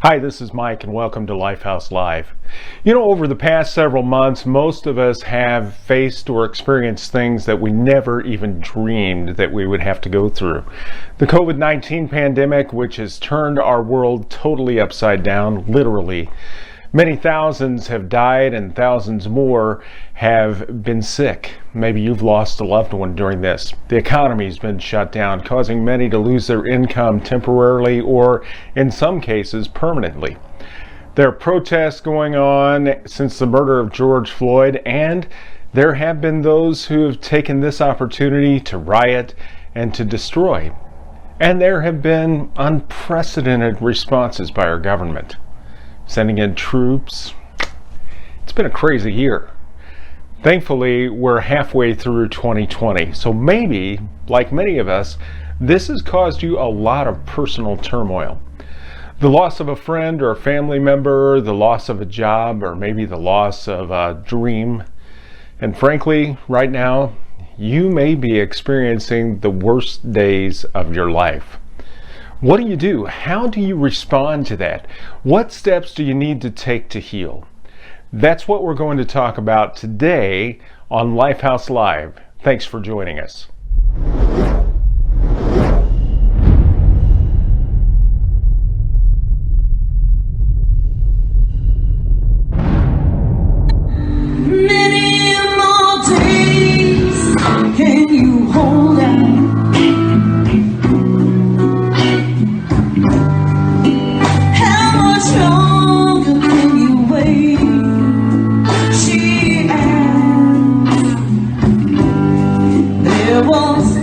Hi, this is Mike and welcome to Lifehouse Live. Over the past several months, most of us have faced or experienced things that we never even dreamed that we would have to go through. The COVID-19 pandemic, which has turned our world totally upside down, literally. Many thousands have died and thousands more have been sick. Maybe you've lost a loved one during this. The economy's been shut down, causing many to lose their income temporarily or, in some cases, permanently. There are protests going on since the murder of George Floyd, and there have been those who have taken this opportunity to riot and to destroy. And there have been unprecedented responses by our government. Sending in troops. It's been a crazy year. Thankfully, we're halfway through 2020, so maybe, like many of us, this has caused you a lot of personal turmoil. The loss of a friend or a family member, the loss of a job, or maybe the loss of a dream. And frankly, right now, you may be experiencing the worst days of your life. What do you do? How do you respond to that? What steps do you need to take to heal? That's what we're going to talk about today on Lifehouse Live. Thanks for joining us. Many more days can you hold out? There was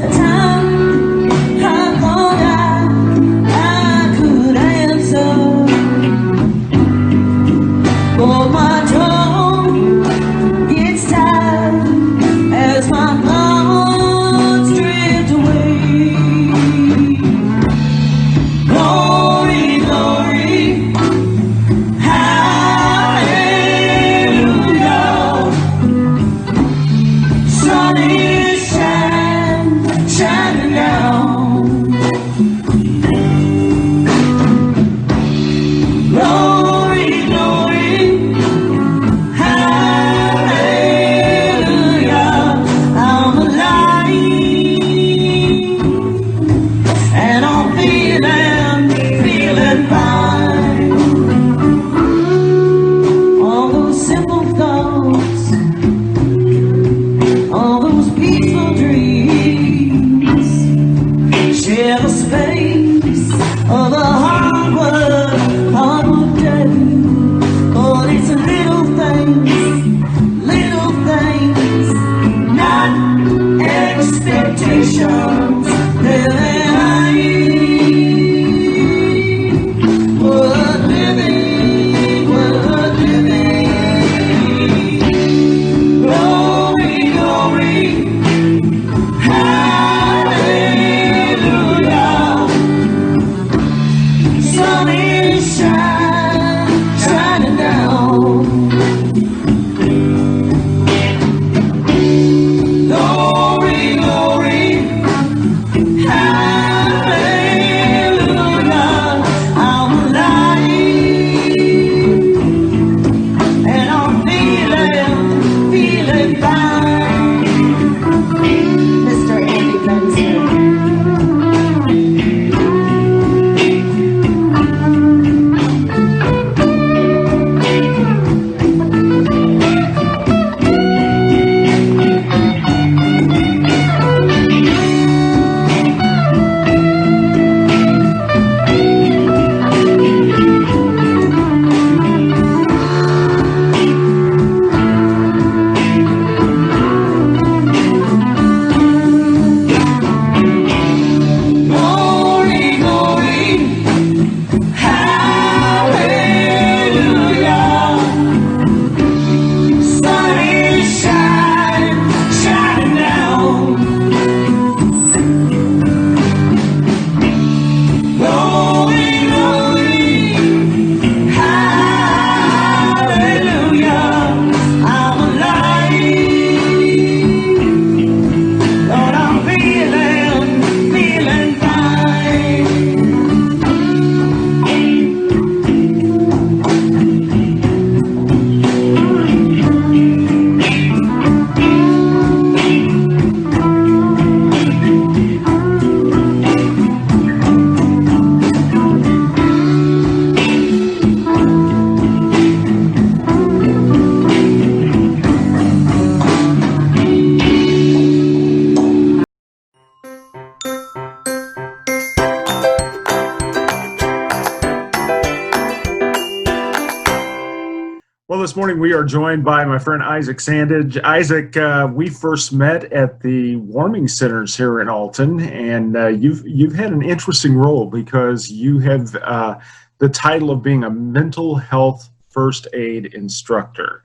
Well, this morning we are joined by my friend Isaac Sandage. Isaac, we first met at the warming centers here in Alton, and you've had an interesting role because you have the title of being a mental health first aid instructor.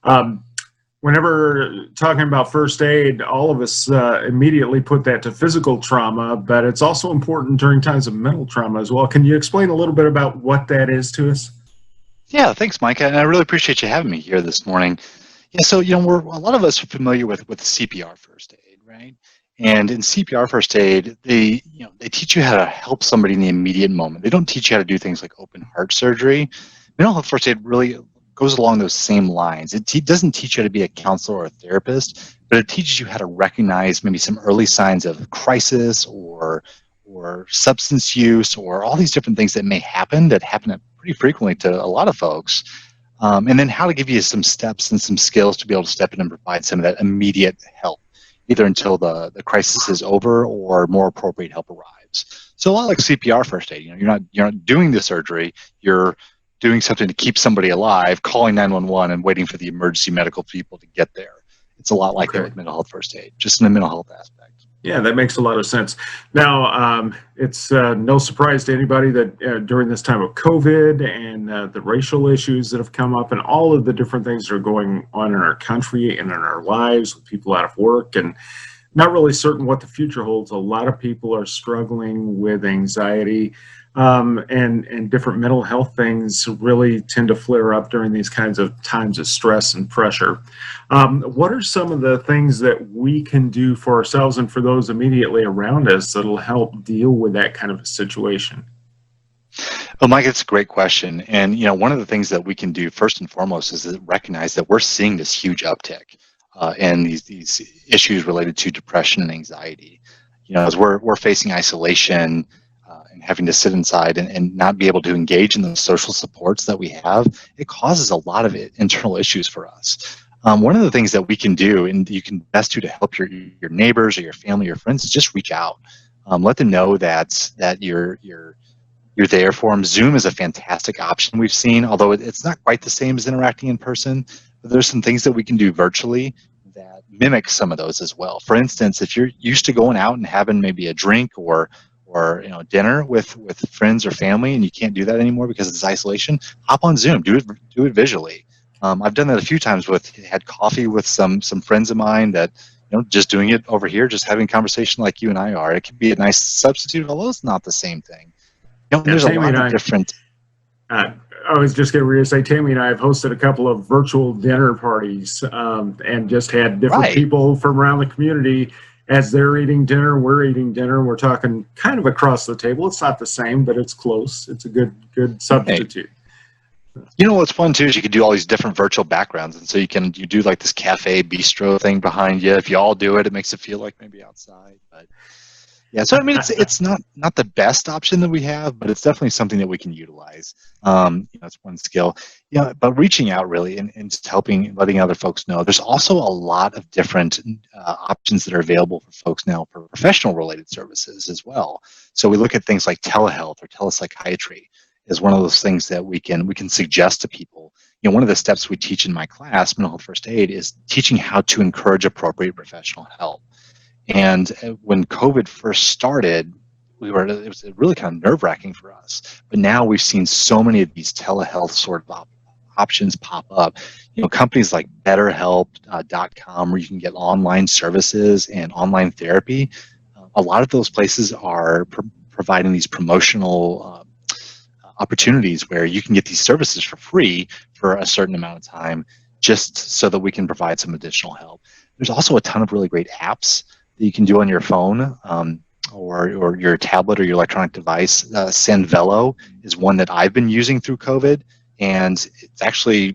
Um, Whenever talking about first aid, all of us immediately put that to physical trauma, but it's also important during times of mental trauma as well. Can you explain a little bit about what that is to us? Yeah, thanks, Mike. And I really appreciate you having me here this morning. Yeah, so we're a lot of us are familiar with CPR first aid, right? And in CPR first aid, they teach you how to help somebody in the immediate moment. They don't teach you how to do things like open heart surgery. Mental health first aid really goes along those same lines. It doesn't teach you how to be a counselor or a therapist, but it teaches you how to recognize maybe some early signs of crisis or substance use or all these different things that may happen that happen pretty frequently to a lot of folks. And then how to give you some steps and some skills to be able to step in and provide some of that immediate help, either until the crisis is over or more appropriate help arrives. So a lot like CPR first aid, you're not doing the surgery, you're doing something to keep somebody alive, calling 911 and waiting for the emergency medical people to get there. It's a lot like that with mental health first aid, just in the mental health aspect. Yeah, that makes a lot of sense. Now, it's no surprise to anybody that during this time of COVID and the racial issues that have come up and all of the different things that are going on in our country and in our lives with people out of work and not really certain what the future holds, a lot of people are struggling with anxiety, and different mental health things really tend to flare up during these kinds of times of stress and pressure. What are some of the things that we can do for ourselves and for those immediately around us that'll help deal with that kind of a situation? Well, Mike, it's a great question. And, one of the things that we can do first and foremost is to recognize that we're seeing this huge uptick in these issues related to depression and anxiety. As we're facing isolation, and having to sit inside and not be able to engage in the social supports that we have, it causes a lot of internal issues for us. One of the things that we can do, and you can best do to help your neighbors or your family or friends, is just reach out. Let them know that you're there for them. Zoom is a fantastic option we've seen, although it's not quite the same as interacting in person. But there's some things that we can do virtually that mimic some of those as well. For instance, if you're used to going out and having maybe a drink or dinner with friends or family, and you can't do that anymore because it's isolation, hop on Zoom. Do it visually. I've done that a few times had coffee with some friends of mine that just doing it over here, just having a conversation like you and I are. It can be a nice substitute, although it's not the same thing. There's a lot of different. I was just going to say, Tammy and I have hosted a couple of virtual dinner parties and just had different people from around the community. As they're eating dinner, we're eating dinner. We're talking kind of across the table. It's not the same, but it's close. It's a good substitute. What's fun too is you can do all these different virtual backgrounds, and so you do like this cafe bistro thing behind you. If you all do it, it makes it feel like maybe outside. But yeah, so I mean, it's not the best option that we have, but it's definitely something that we can utilize. It's one skill. But reaching out really and just letting other folks know. There's also a lot of different options that are available for folks now for professional related services as well. So we look at things like telehealth or telepsychiatry is one of those things that we can suggest to people. One of the steps we teach in my class, Mental Health First Aid, is teaching how to encourage appropriate professional help. And when COVID first started, it was really kind of nerve-wracking for us. But now we've seen so many of these telehealth sort of options pop up. Companies like BetterHelp.com, where you can get online services and online therapy. A lot of those places are providing these promotional opportunities where you can get these services for free for a certain amount of time, just so that we can provide some additional help. There's also a ton of really great apps that you can do on your phone or your tablet or your electronic device. Sandvelo is one that I've been using through COVID, and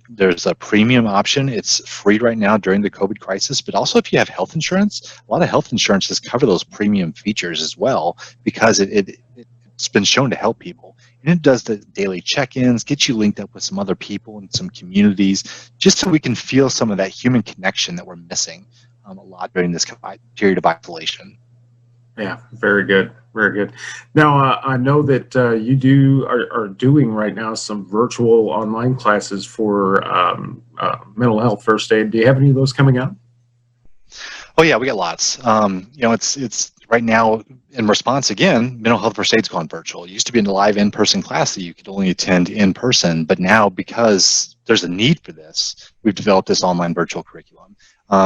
there's a premium option. It's free right now during the COVID crisis, but also if you have health insurance, a lot of health insurances cover those premium features as well, because it's been shown to help people. And it does the daily check-ins, get you linked up with some other people and some communities, just so we can feel some of that human connection that we're missing a lot during this period of isolation. Yeah, very good, very good. Now, I know that are doing right now some virtual online classes for mental health first aid. Do you have any of those coming up? Oh yeah, we got lots. It's right now in response again. Mental health first aid's gone virtual. It used to be a live in-person class that you could only attend in person, but now because there's a need for this, we've developed this online virtual curriculum.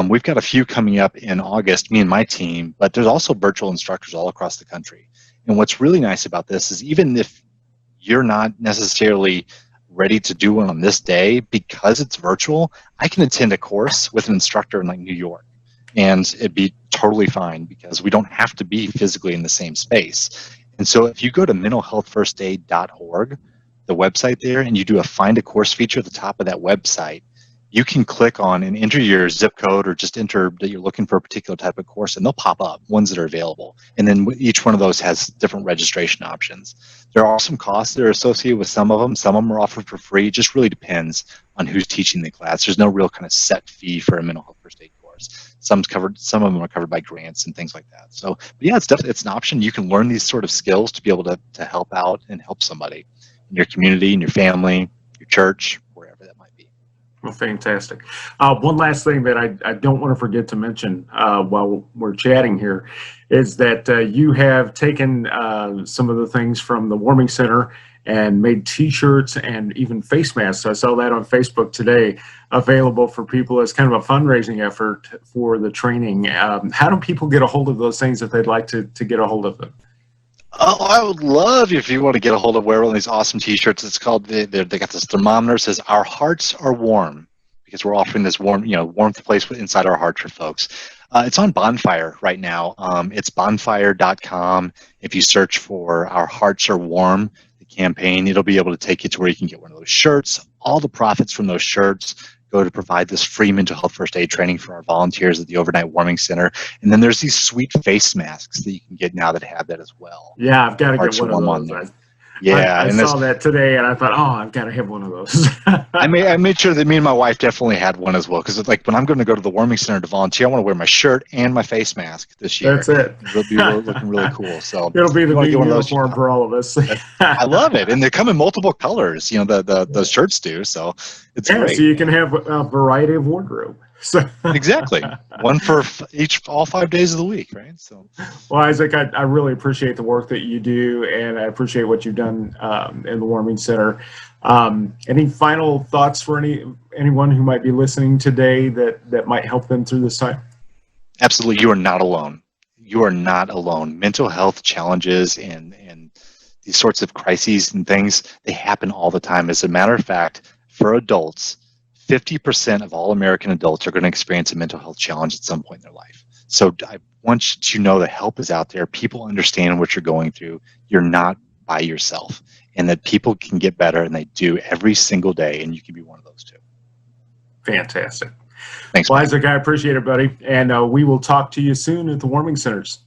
We've got a few coming up in August, me and my team, but there's also virtual instructors all across the country. And what's really nice about this is even if you're not necessarily ready to do one on this day, because it's virtual, I can attend a course with an instructor in like New York. And it'd be totally fine because we don't have to be physically in the same space. And so if you go to mentalhealthfirstaid.org, the website there, and you do a find a course feature at the top of that website, you can click on and enter your zip code or just enter that you're looking for a particular type of course, and they'll pop up, ones that are available. And then each one of those has different registration options. There are some costs that are associated with some of them. Some of them are offered for free. It just really depends on who's teaching the class. There's no real kind of set fee for a mental health first aid course. Some of them are covered by grants and things like that. So, but yeah, it's an option. You can learn these sort of skills to be able to help out and help somebody in your community, in your family, your church, wherever that might be. Well, fantastic. One last thing that I don't want to forget to mention while we're chatting here is that you have taken some of the things from the Warming Center and made T-shirts and even face masks. I saw that on Facebook today, available for people as kind of a fundraising effort for the training. How do people get a hold of those things if they'd like to get a hold of them? Oh, I would love if you want to get a hold of wear one of these awesome T-shirts. It's called they got this thermometer. It says "Our hearts are warm," because we're offering this warmth place inside our hearts for folks. It's on Bonfire right now. It's bonfire.com. If you search for "Our Hearts Are Warm," the campaign, it'll be able to take you to where you can get one of those shirts. All the profits from those shirts go to provide this free mental health first aid training for our volunteers at the Overnight Warming Center. And then there's these sweet face masks that you can get now that have that as well. Yeah, I've got to get one of those. I saw that today, and I thought, oh, I've got to have one of those. I made sure that me and my wife definitely had one as well, because like when I'm going to go to the Warming Center to volunteer, I want to wear my shirt and my face mask this year. That's it. It'll be looking really cool. So it'll be the new uniform for all of us. I love it, and they come in multiple colors. The shirts do, so it's great. So you can have a variety of wardrobe. So exactly, one for all 5 days of the week, right? So, well, Isaac, I really appreciate the work that you do, and I appreciate what you've done in the Warming Center. Any final thoughts for anyone who might be listening today that might help them through this time? Absolutely, you are not alone. You are not alone. Mental health challenges and these sorts of crises and things, they happen all the time. As a matter of fact, for adults, 50% of all American adults are going to experience a mental health challenge at some point in their life. So I want you to know that help is out there. People understand what you're going through. You're not by yourself, and that people can get better, and they do every single day, and you can be one of those too. Fantastic. Thanks, well, Mike. Isaac, I appreciate it, buddy. And we will talk to you soon at the Warming Centers.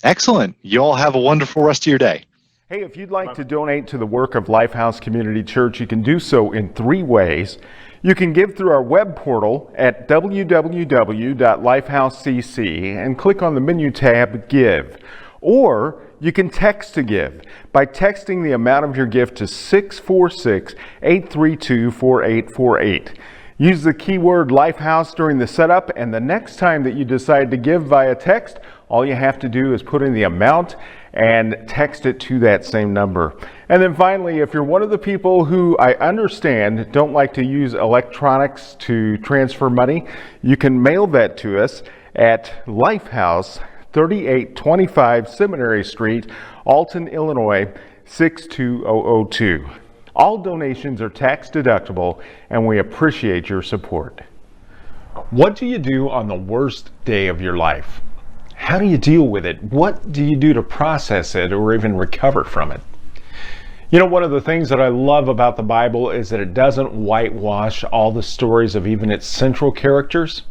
Excellent. You all have a wonderful rest of your day. Hey, if you'd like to donate to the work of Lifehouse Community Church, you can do so in 3 ways. You can give through our web portal at www.lifehousecc and click on the menu tab, Give. Or you can text to give by texting the amount of your gift to 646-832-4848. Use the keyword Lifehouse during the setup, and the next time that you decide to give via text, all you have to do is put in the amount and text it to that same number. And then finally, if you're one of the people who I understand don't like to use electronics to transfer money, you can mail that to us at Lifehouse, 3825 Seminary Street, Alton, Illinois, 62002. All donations are tax deductible, and we appreciate your support. What do you do on the worst day of your life? How do you deal with it? What do you do to process it or even recover from it? You know, one of the things that I love about the Bible is that it doesn't whitewash all the stories of even its central characters.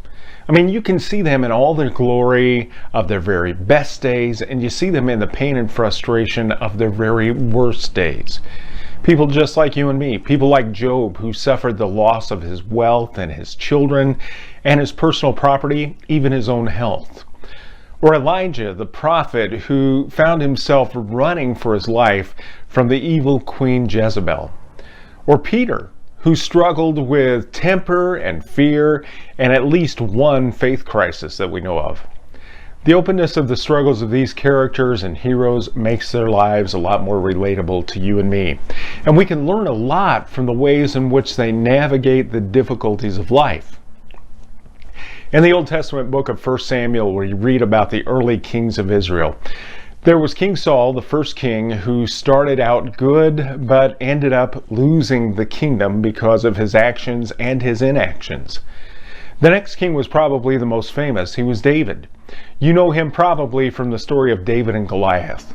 I mean, you can see them in all their glory of their very best days, and you see them in the pain and frustration of their very worst days. People just like you and me, people like Job, who suffered the loss of his wealth and his children and his personal property, even his own health. Or Elijah, the prophet, who found himself running for his life from the evil Queen Jezebel. Or Peter, who struggled with temper and fear and at least one faith crisis that we know of. The openness of the struggles of these characters and heroes makes their lives a lot more relatable to you and me. And we can learn a lot from the ways in which they navigate the difficulties of life. In the Old Testament book of 1 Samuel, where you read about the early kings of Israel, there was King Saul, the first king, who started out good but ended up losing the kingdom because of his actions and his inactions. The next king was probably the most famous. He was David. You know him probably from the story of David and Goliath.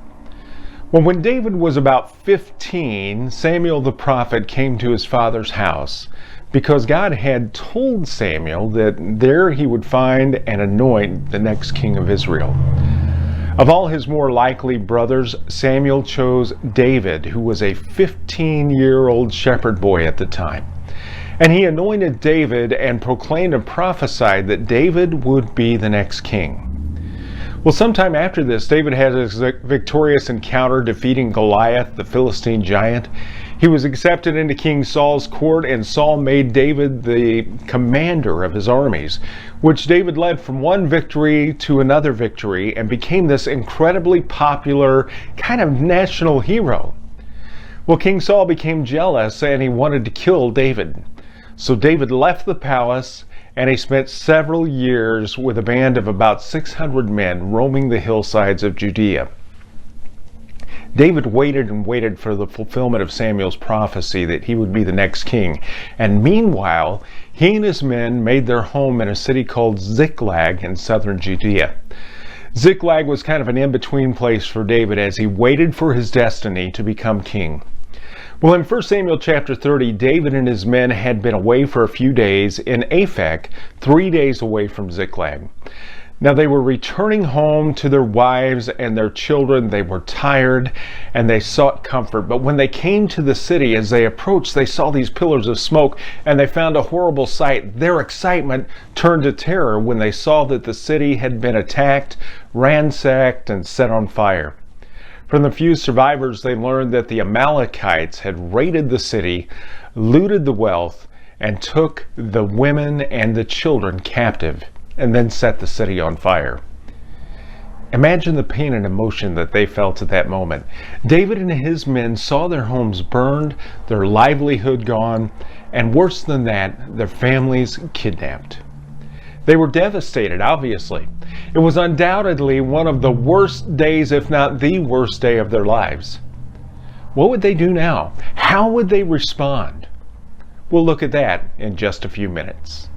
Well, when David was about 15, Samuel the prophet came to his father's house because God had told Samuel that there he would find and anoint the next king of Israel. Of all his more likely brothers, Samuel chose David, who was a 15-year-old shepherd boy at the time. And he anointed David and proclaimed and prophesied that David would be the next king. Well, sometime after this, David had his victorious encounter defeating Goliath, the Philistine giant. He was accepted into King Saul's court, and Saul made David the commander of his armies, which David led from one victory to another victory and became this incredibly popular kind of national hero. Well, King Saul became jealous and he wanted to kill David. So David left the palace and he spent several years with a band of about 600 men roaming the hillsides of Judea. David waited and waited for the fulfillment of Samuel's prophecy that he would be the next king. And meanwhile, he and his men made their home in a city called Ziklag in southern Judea. Ziklag was kind of an in-between place for David as he waited for his destiny to become king. Well, in 1 Samuel chapter 30, David and his men had been away for a few days in Aphek, 3 days away from Ziklag. Now they were returning home to their wives and their children. They were tired and they sought comfort. But when they came to the city, as they approached, they saw these pillars of smoke and they found a horrible sight. Their excitement turned to terror when they saw that the city had been attacked, ransacked, and set on fire. From the few survivors, they learned that the Amalekites had raided the city, looted the wealth, and took the women and the children captive, and then set the city on fire. Imagine the pain and emotion that they felt at that moment. David and his men saw their homes burned, their livelihood gone, and worse than that, their families kidnapped. They were devastated, obviously. It was undoubtedly one of the worst days, if not the worst day of their lives. What would they do now? How would they respond? We'll look at that in just a few minutes.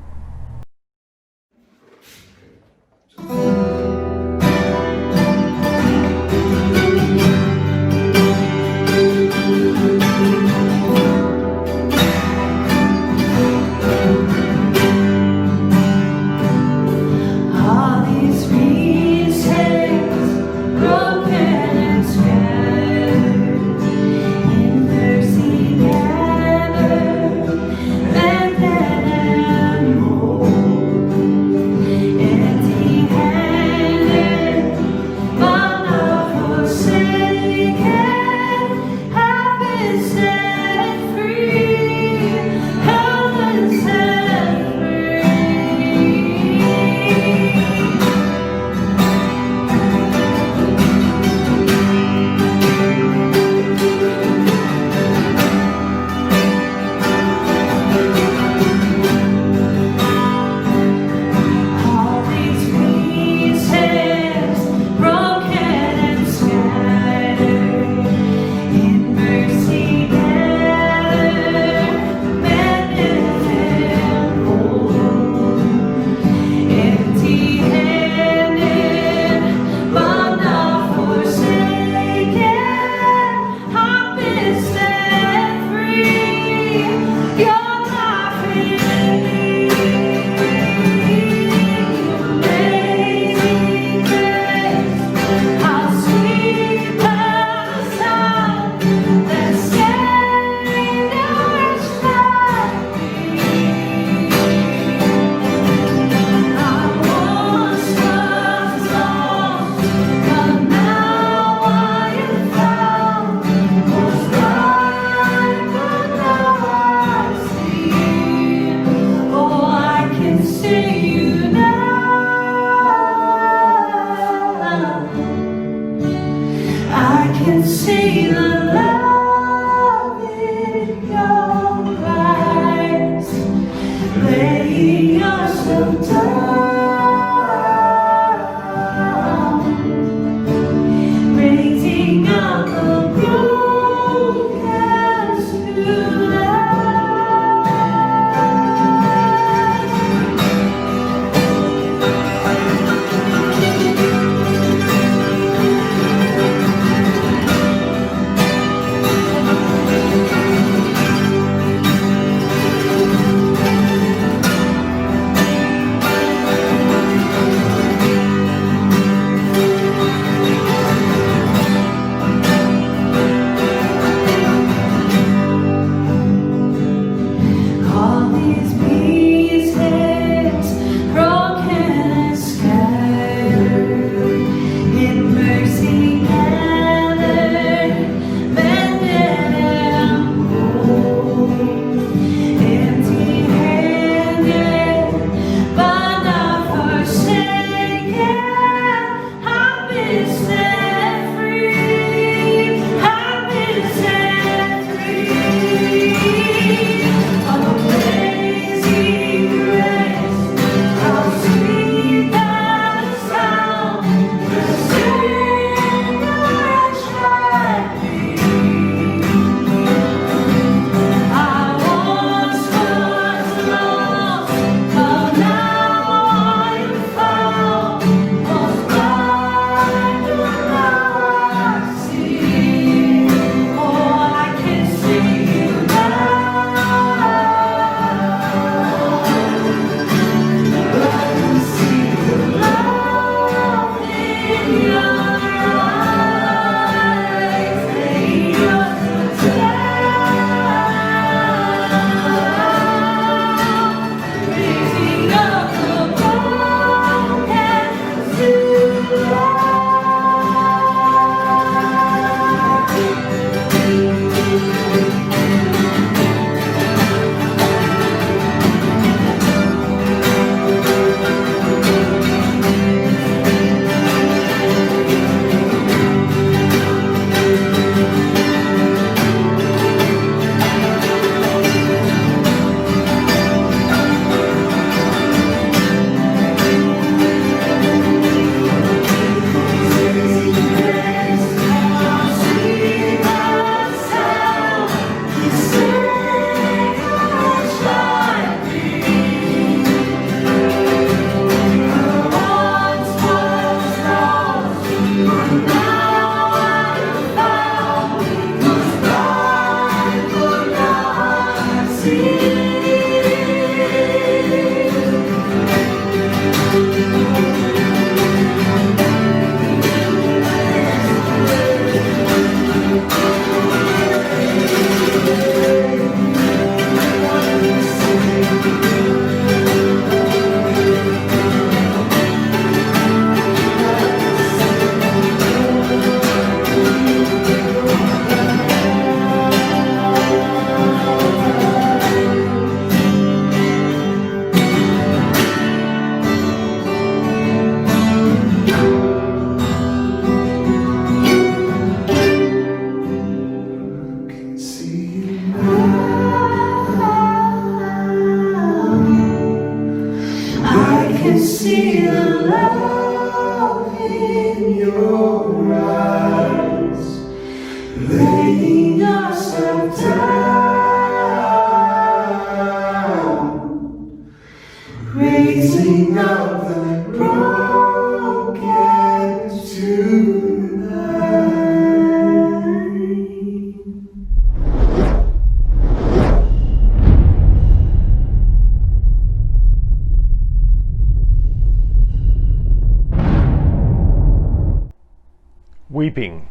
weeping.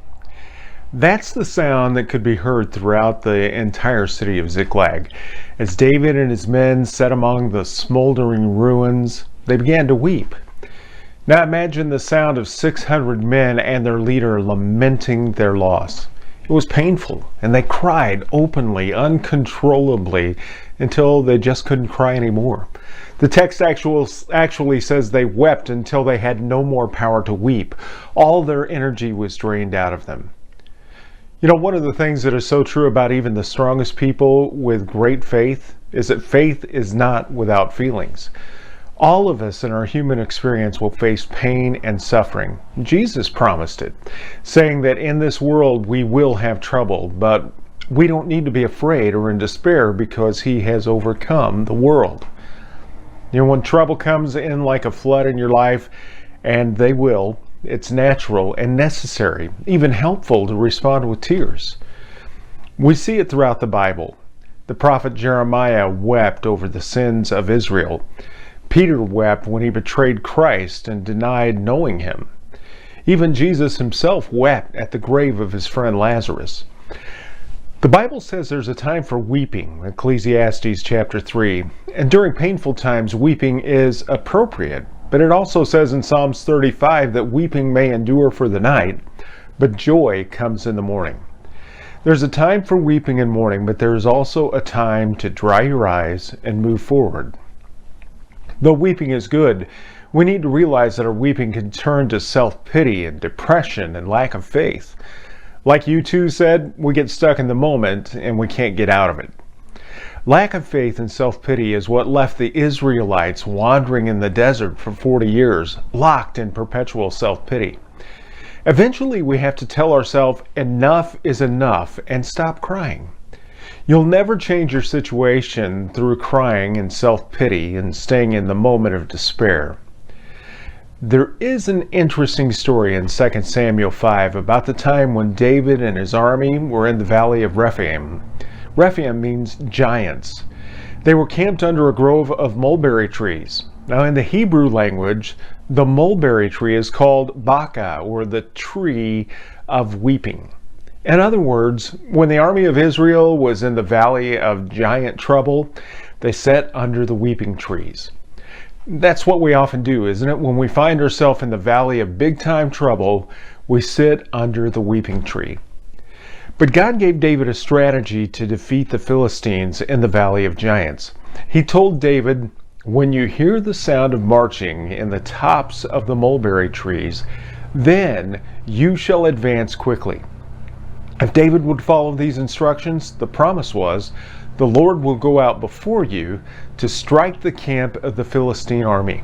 That's the sound that could be heard throughout the entire city of Ziklag. As David and his men sat among the smoldering ruins, they began to weep. Now imagine the sound of 600 men and their leader lamenting their loss. It was painful, and they cried openly, uncontrollably, until they just couldn't cry anymore. The text actually says they wept until they had no more power to weep. All their energy was drained out of them. You know, one of the things that is so true about even the strongest people with great faith is that faith is not without feelings. All of us in our human experience will face pain and suffering. Jesus promised it, saying that in this world we will have trouble, but we don't need to be afraid or in despair because he has overcome the world. You know, when trouble comes in like a flood in your life, and they will, it's natural and necessary, even helpful, to respond with tears. We see it throughout the Bible. The prophet Jeremiah wept over the sins of Israel. Peter wept when he betrayed Christ and denied knowing him. Even Jesus himself wept at the grave of his friend Lazarus. The Bible says there's a time for weeping, Ecclesiastes chapter 3, and during painful times weeping is appropriate. But it also says in Psalms 35 that weeping may endure for the night, but joy comes in the morning. There's a time for weeping and mourning, but there is also a time to dry your eyes and move forward. Though weeping is good, we need to realize that our weeping can turn to self-pity and depression and lack of faith. Like U2 said, we get stuck in the moment and we can't get out of it. Lack of faith and self-pity is what left the Israelites wandering in the desert for 40 years, locked in perpetual self-pity. Eventually, we have to tell ourselves enough is enough and stop crying. You'll never change your situation through crying and self-pity and staying in the moment of despair. There is an interesting story in 2 Samuel 5 about the time when David and his army were in the valley of Rephaim. Rephaim means giants. They were camped under a grove of mulberry trees. Now in the Hebrew language, the mulberry tree is called Baka, or the tree of weeping. In other words, when the army of Israel was in the valley of giant trouble, they sat under the weeping trees. That's what we often do, isn't it? When we find ourselves in the valley of big-time trouble, we sit under the weeping tree. But God gave David a strategy to defeat the Philistines in the valley of giants. He told David, "When you hear the sound of marching in the tops of the mulberry trees, then you shall advance quickly." If David would follow these instructions, the promise was, the Lord will go out before you to strike the camp of the Philistine army.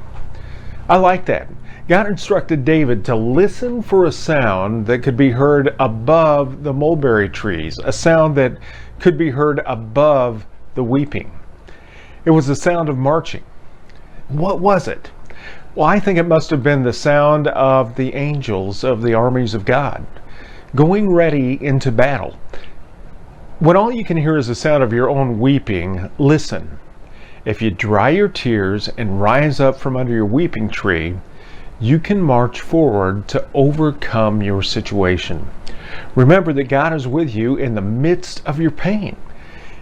I like that. God instructed David to listen for a sound that could be heard above the mulberry trees, a sound that could be heard above the weeping. It was the sound of marching. What was it? Well, I think it must have been the sound of the angels of the armies of God, going ready into battle. When all you can hear is the sound of your own weeping, listen. If you dry your tears and rise up from under your weeping tree, you can march forward to overcome your situation. Remember that God is with you in the midst of your pain.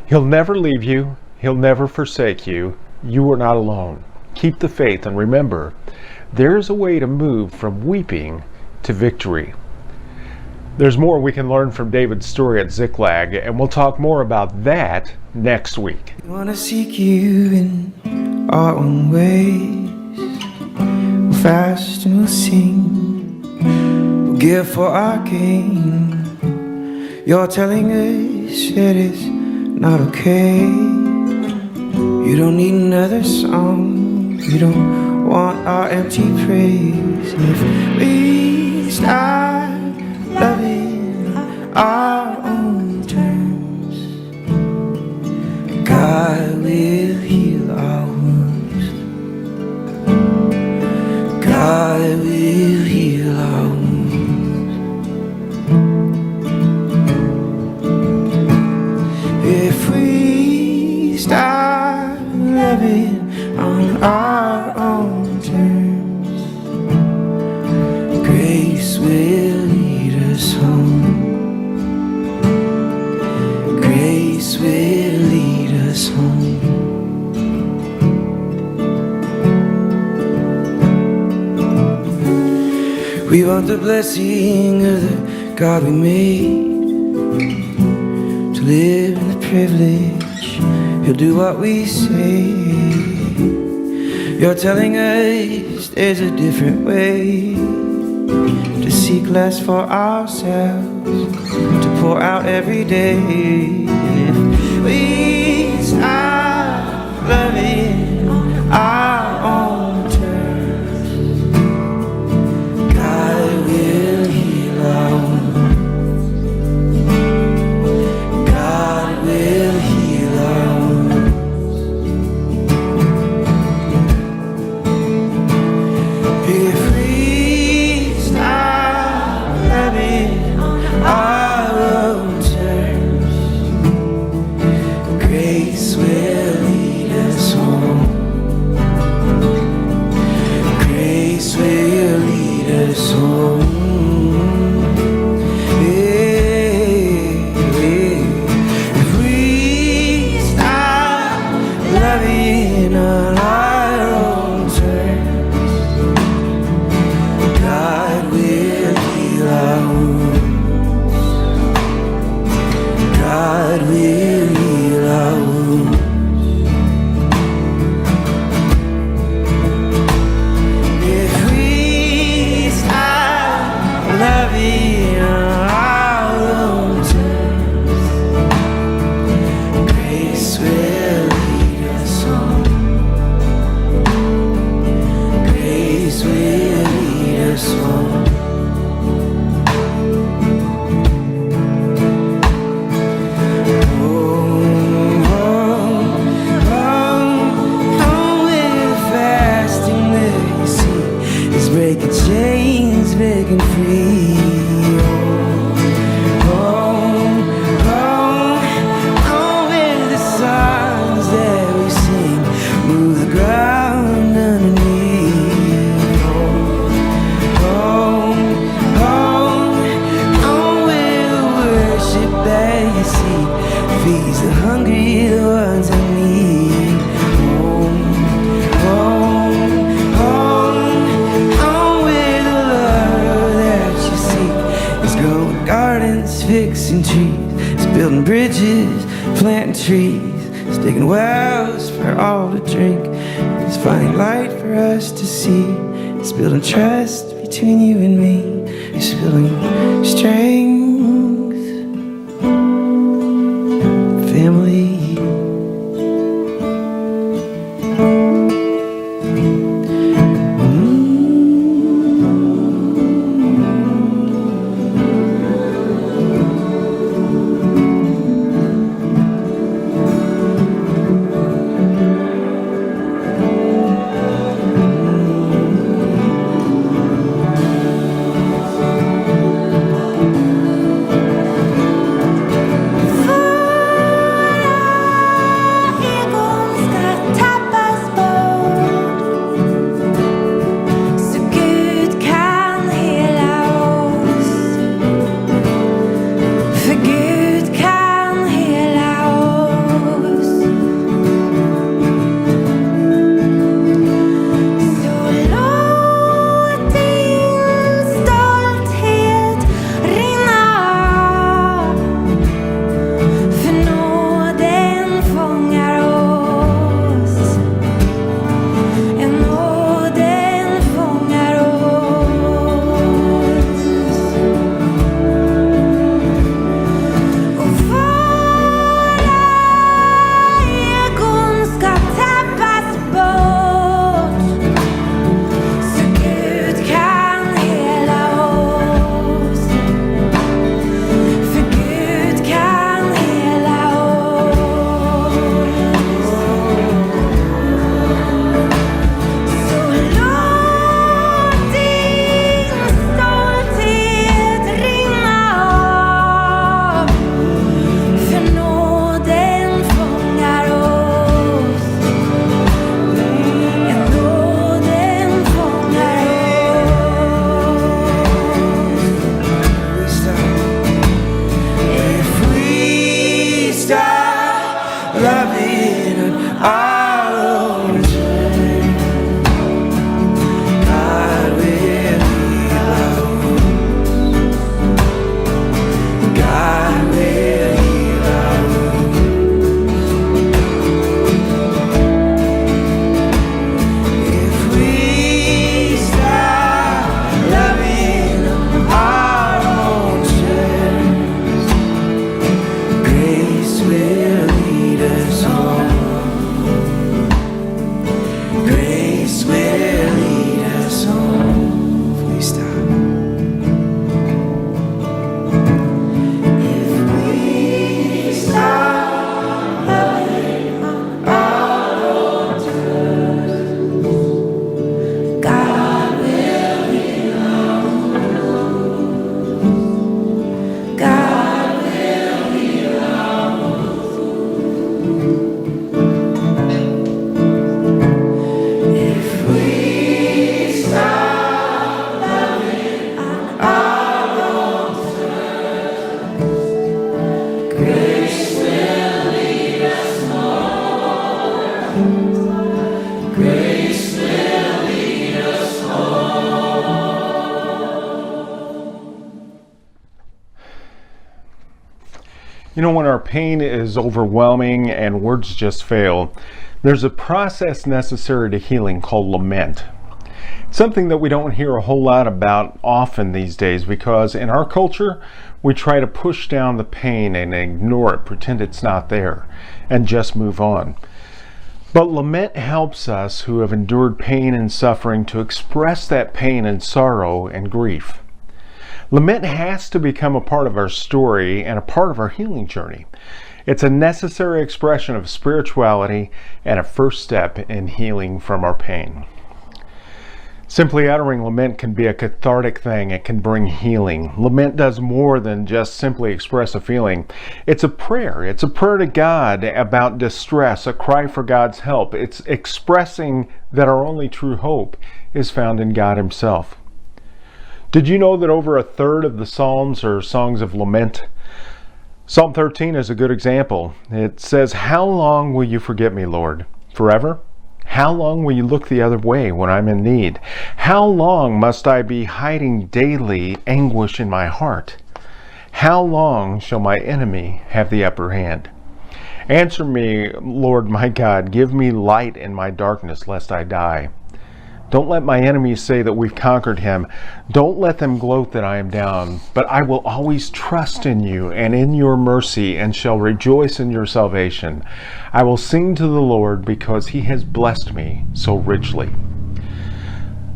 He'll never leave you. He'll never forsake you. You are not alone. Keep the faith, and remember, there is a way to move from weeping to victory. There's more we can learn from David's story at Ziklag, and we'll talk more about that next week. We wanna seek you in our own ways. We'll fast and we'll sing. We'll give for our King. You're telling us that it's not okay. You don't need another song. You don't want our empty praise. If we start loving our own terms, God will heal our wounds. God will heal our wounds. If we start loving on our own terms, grace will lead us We want the blessing of the God we made, to live in the privilege. He'll do what we say. You're telling us there's a different way, to seek less for ourselves, to pour out every day. And if we stop loving our own terms, God will heal our wounds. God will heal our wounds. If we stop loving our own terms, grace will lead us home. Grace will lead us home. If we stop loving on our own terms, God will heal our wounds. God will heal our wounds. If we stop loving on our own terms, grace will lead us home. Grace will lead us home. Fasting that you see is breaking chains, breaking free. With the songs that we sing, move the ground underneath. With the worship that you see, feeds the hungry, the ones in need. With the love that you seek, it's growing gardens, fixing trees, it's building bridges, planting trees, it's digging wells for all to drink, it's finding light for us to see, it's building trust between you and me, it's building strength, family. God will heal our You know, when our pain is overwhelming and words just fail, there's a process necessary to healing called lament. Something that we don't hear a whole lot about often these days, because in our culture, we try to push down the pain and ignore it, pretend it's not there, and just move on. But lament helps us who have endured pain and suffering to express that pain and sorrow and grief. Lament has to become a part of our story and a part of our healing journey. It's a necessary expression of spirituality and a first step in healing from our pain. Simply uttering lament can be a cathartic thing. It can bring healing. Lament does more than just simply express a feeling. It's a prayer. It's a prayer to God about distress, a cry for God's help. It's expressing that our only true hope is found in God Himself. Did you know that over a third of the Psalms are songs of lament? Psalm 13 is a good example. It says, "How long will you forget me, Lord? Forever? How long will you look the other way when I'm in need? How long must I be hiding daily anguish in my heart? How long shall my enemy have the upper hand? Answer me, Lord my God. Give me light in my darkness, lest I die. Don't let my enemies say that we've conquered him. Don't let them gloat that I am down. But I will always trust in you and in your mercy, and shall rejoice in your salvation. I will sing to the Lord, because he has blessed me so richly."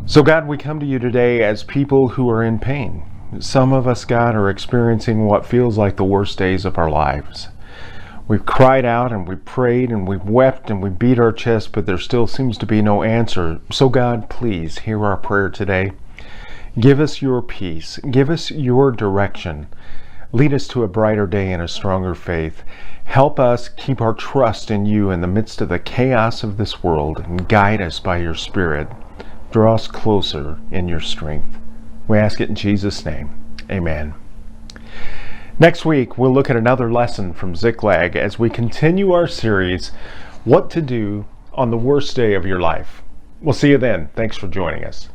So God, we come to you today as people who are in pain. Some of us, God, are experiencing what feels like the worst days of our lives. We've cried out and we prayed and we've wept and we beat our chest, but there still seems to be no answer. So God, please hear our prayer today. Give us your peace. Give us your direction. Lead us to a brighter day and a stronger faith. Help us keep our trust in you in the midst of the chaos of this world, and guide us by your Spirit. Draw us closer in your strength. We ask it in Jesus' name. Amen. Next week, we'll look at another lesson from Ziklag as we continue our series, What to Do on the Worst Day of Your Life. We'll see you then. Thanks for joining us.